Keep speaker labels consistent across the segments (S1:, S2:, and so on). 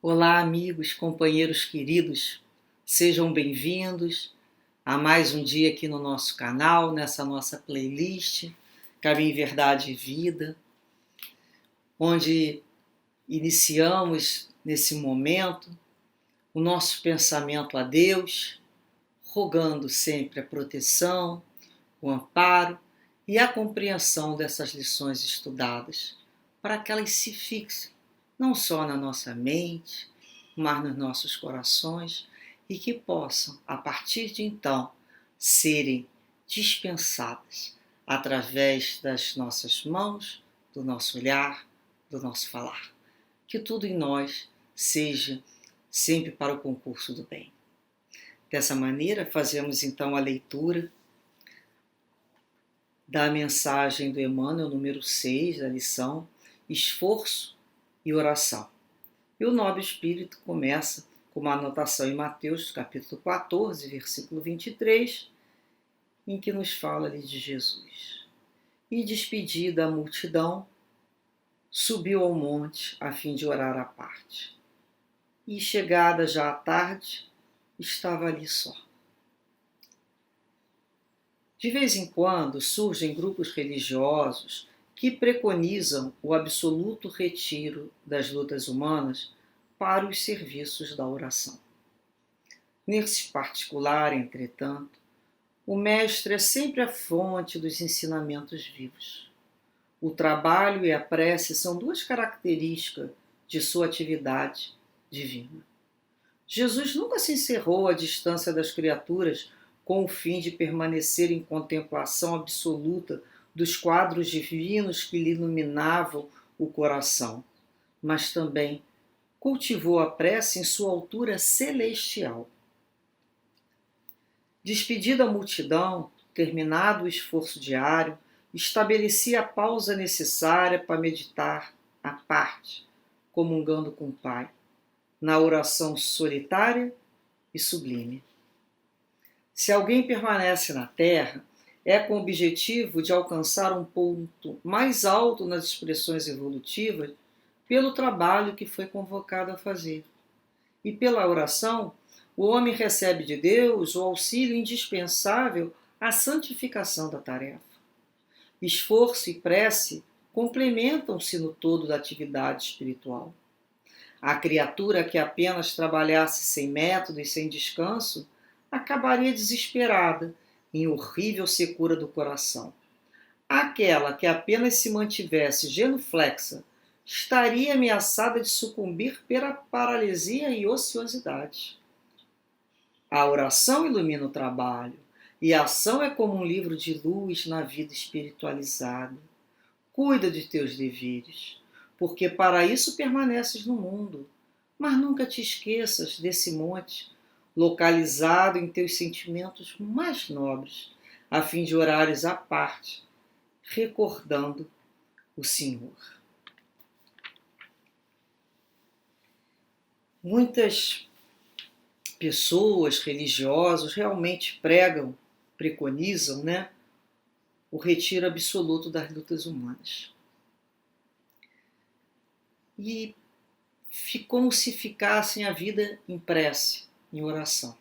S1: Olá, amigos, companheiros queridos, sejam bem-vindos a mais um dia aqui no nosso canal, nessa nossa playlist Caminho, Verdade e Vida, onde iniciamos nesse momento o nosso pensamento a Deus, rogando sempre a proteção, o amparo e a compreensão dessas lições estudadas, para que elas se fixem não só na nossa mente, mas nos nossos corações e que possam, a partir de então, serem dispensadas através das nossas mãos, do nosso olhar, do nosso falar. Que tudo em nós seja sempre para o concurso do bem. Dessa maneira, fazemos então a leitura da mensagem do Emmanuel, número 6, da lição Esforço e Oração. E o Nobre Espírito começa com uma anotação em Mateus, capítulo 14, versículo 23, em que nos fala ali de Jesus. E despedida a multidão, subiu ao monte a fim de orar à parte. E chegada já a tarde, estava ali só. De vez em quando surgem grupos religiosos que preconizam o absoluto retiro das lutas humanas para os serviços da oração. Nesse particular, entretanto, o mestre é sempre a fonte dos ensinamentos vivos. O trabalho e a prece são duas características de sua atividade divina. Jesus nunca se encerrou à distância das criaturas com o fim de permanecer em contemplação absoluta dos quadros divinos que lhe iluminavam o coração, mas também cultivou a prece em sua altura celestial. Despedida a multidão, terminado o esforço diário, estabelecia a pausa necessária para meditar à parte, comungando com o Pai, na oração solitária e sublime. Se alguém permanece na Terra, é com o objetivo de alcançar um ponto mais alto nas expressões evolutivas pelo trabalho que foi convocado a fazer. E pela oração, o homem recebe de Deus o auxílio indispensável à santificação da tarefa. Esforço e prece complementam-se no todo da atividade espiritual. A criatura que apenas trabalhasse sem método e sem descanso acabaria desesperada, em horrível secura do coração. Aquela que apenas se mantivesse genuflexa estaria ameaçada de sucumbir pela paralisia e ociosidade. A oração ilumina o trabalho, e a ação é como um livro de luz na vida espiritualizada. Cuida de teus deveres, porque para isso permaneces no mundo, mas nunca te esqueças desse monte, localizado em teus sentimentos mais nobres, a fim de orares à parte, recordando o Senhor. Muitas pessoas, religiosos, realmente preconizam, o retiro absoluto das lutas humanas. E como se ficassem a vida em prece, em oração.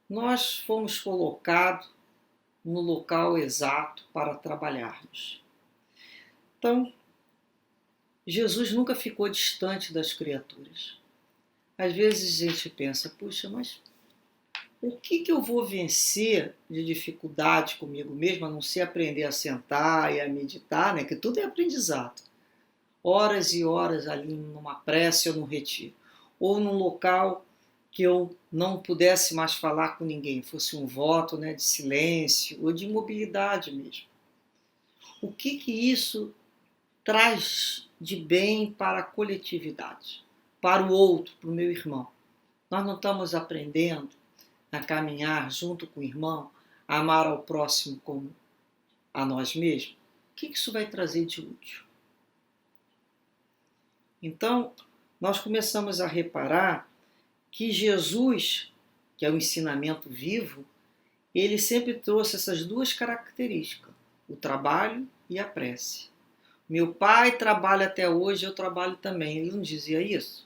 S1: Nós fomos colocados no local exato para trabalharmos. Então, Jesus nunca ficou distante das criaturas. Às vezes a gente pensa, puxa, mas o que eu vou vencer de dificuldade comigo mesmo, a não ser aprender a sentar e a meditar, que tudo é aprendizado. Horas e horas ali numa prece ou num retiro, ou num local que eu não pudesse mais falar com ninguém, fosse um voto de silêncio ou de imobilidade mesmo. O que isso traz de bem para a coletividade, para o outro, para o meu irmão? Nós não estamos aprendendo a caminhar junto com o irmão, a amar ao próximo como a nós mesmos? O que isso vai trazer de útil? Então, nós começamos a reparar que Jesus, que é o ensinamento vivo, ele sempre trouxe essas duas características, o trabalho e a prece. Meu pai trabalha até hoje, eu trabalho também. Ele não dizia isso?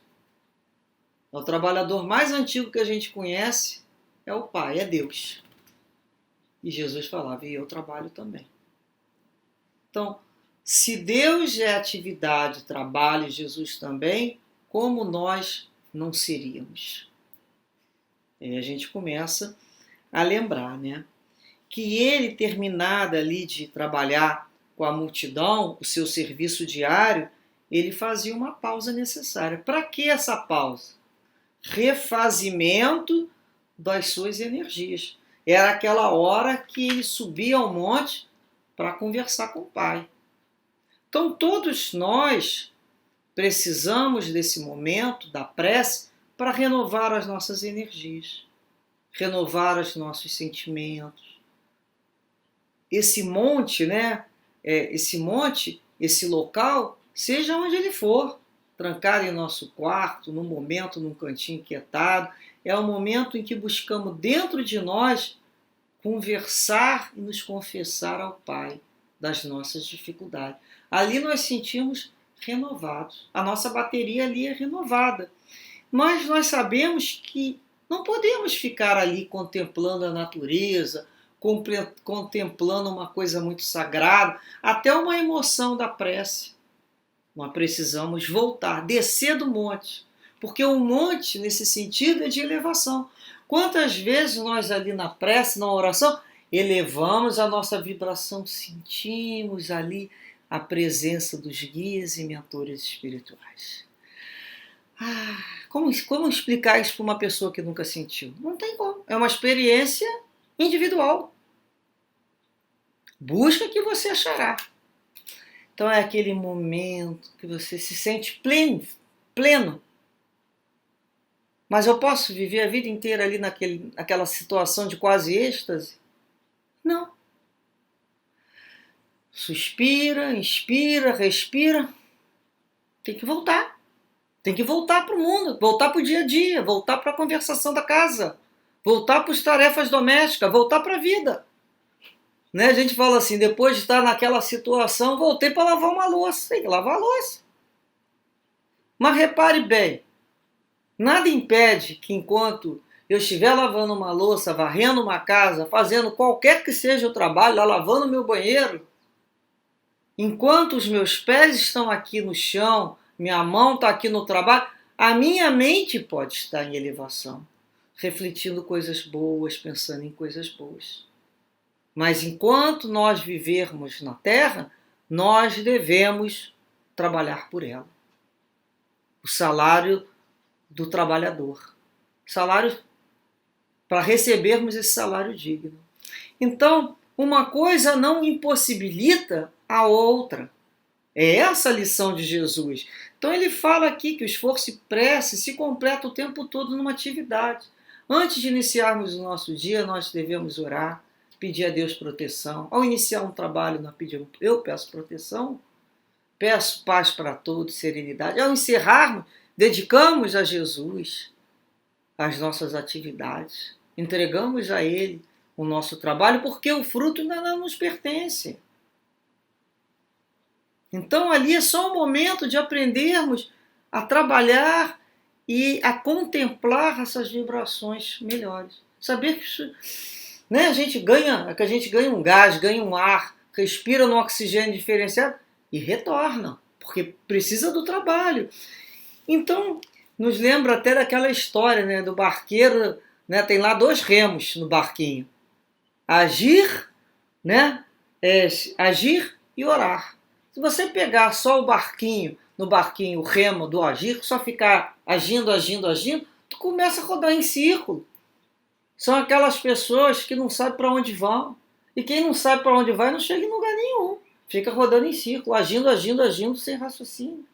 S1: O trabalhador mais antigo que a gente conhece é o Pai, é Deus. E Jesus falava, e eu trabalho também. Então, se Deus é atividade, trabalho e Jesus também, como nós não seríamos? E a gente começa a lembrar, né? Que ele, terminado ali de trabalhar com a multidão, o seu serviço diário, ele fazia uma pausa necessária. Para que essa pausa? Refazimento das suas energias. Era aquela hora que ele subia ao monte para conversar com o Pai. Então, todos nós precisamos desse momento da prece para renovar as nossas energias, renovar os nossos sentimentos. Esse monte, né? Esse local, seja onde ele for, trancado em nosso quarto, num momento, num cantinho quietado, é o momento em que buscamos dentro de nós conversar e nos confessar ao Pai das nossas dificuldades. Ali nós sentimos renovados. A nossa bateria ali é renovada. Mas nós sabemos que não podemos ficar ali contemplando a natureza, contemplando uma coisa muito sagrada, até uma emoção da prece. Nós precisamos voltar, descer do monte, porque o monte, nesse sentido, é de elevação. Quantas vezes nós ali na prece, na oração, elevamos a nossa vibração, sentimos ali a presença dos guias e mentores espirituais. Como explicar isso para uma pessoa que nunca sentiu? Não tem como. É uma experiência individual. Busca que você achará. Então é aquele momento que você se sente pleno. Mas eu posso viver a vida inteira ali naquela situação de quase êxtase? Não. Suspira, inspira, respira. Tem que voltar. Tem que voltar para o mundo, voltar para o dia a dia, voltar para a conversação da casa, voltar para as tarefas domésticas, voltar para a vida. Né? A gente fala assim, depois de estar naquela situação, voltei para lavar uma louça. Tem que lavar a louça. Mas repare bem, nada impede que enquanto eu estiver lavando uma louça, varrendo uma casa, fazendo qualquer que seja o trabalho, lá lavando meu banheiro, enquanto os meus pés estão aqui no chão, minha mão está aqui no trabalho, a minha mente pode estar em elevação, refletindo coisas boas, pensando em coisas boas. Mas enquanto nós vivermos na Terra, nós devemos trabalhar por ela. O salário do trabalhador. Salário para recebermos esse salário digno. Então, uma coisa não impossibilita a outra. É essa a lição de Jesus. Então ele fala aqui que o esforço e prece se completa o tempo todo numa atividade. Antes de iniciarmos o nosso dia, nós devemos orar, pedir a Deus proteção. Ao iniciar um trabalho, eu peço proteção, peço paz para todos, serenidade. Ao encerrarmos, dedicamos a Jesus as nossas atividades. Entregamos a Ele o nosso trabalho, porque o fruto ainda não nos pertence. Então ali é só um momento de aprendermos a trabalhar e a contemplar essas vibrações melhores. Saber que isso, né, a gente ganha um gás, ganha um ar, respira no oxigênio diferenciado e retorna, porque precisa do trabalho. Então, nos lembra até daquela história, né, do barqueiro, né, tem lá 2 remos no barquinho. Agir, né, agir e orar. Se você pegar só no barquinho, o remo do agir, só ficar agindo, tu começa a rodar em círculo. São aquelas pessoas que não sabem para onde vão. E quem não sabe para onde vai não chega em lugar nenhum. Fica rodando em círculo, agindo, sem raciocínio.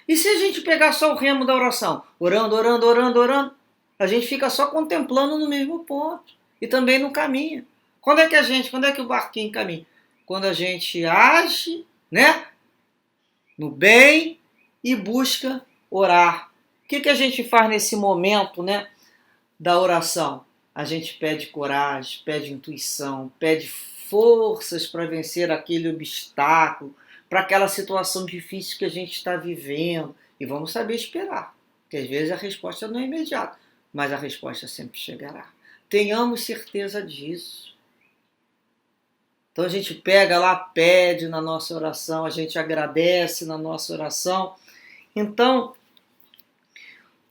S1: E se a gente pegar só o remo da oração, orando, a gente fica só contemplando no mesmo ponto. E também não caminha. Quando é que o barquinho caminha? Quando a gente age, né, no bem e busca orar. O que a gente faz nesse momento, né, da oração? A gente pede coragem, pede intuição, pede forças para vencer aquele obstáculo, para aquela situação difícil que a gente está vivendo. E vamos saber esperar. que às vezes a resposta não é imediata, mas a resposta sempre chegará. Tenhamos certeza disso. Então a gente pega lá, pede na nossa oração, a gente agradece na nossa oração. Então,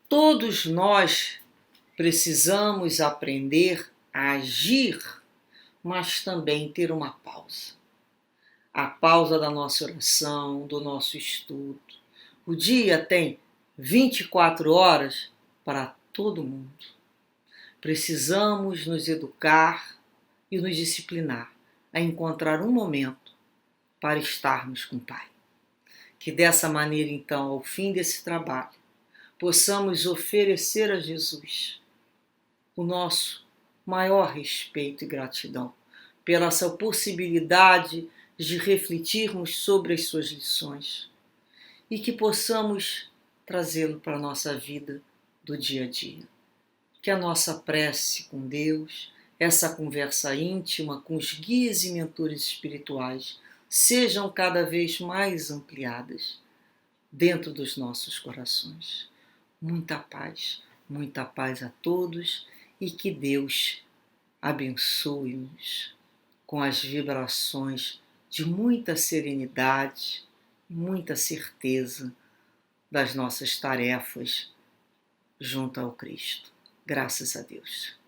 S1: todos nós precisamos aprender a agir, mas também ter uma pausa. A pausa da nossa oração, do nosso estudo. O dia tem 24 horas para todo mundo. Precisamos nos educar e nos disciplinar a encontrar um momento para estarmos com o Pai. Que dessa maneira, então, ao fim desse trabalho, possamos oferecer a Jesus o nosso maior respeito e gratidão pela essa possibilidade de refletirmos sobre as suas lições e que possamos trazê-lo para a nossa vida do dia a dia. Que a nossa prece com Deus, essa conversa íntima com os guias e mentores espirituais sejam cada vez mais ampliadas dentro dos nossos corações. Muita paz a todos e que Deus abençoe-nos com as vibrações de muita serenidade, muita certeza das nossas tarefas junto ao Cristo. Graças a Deus.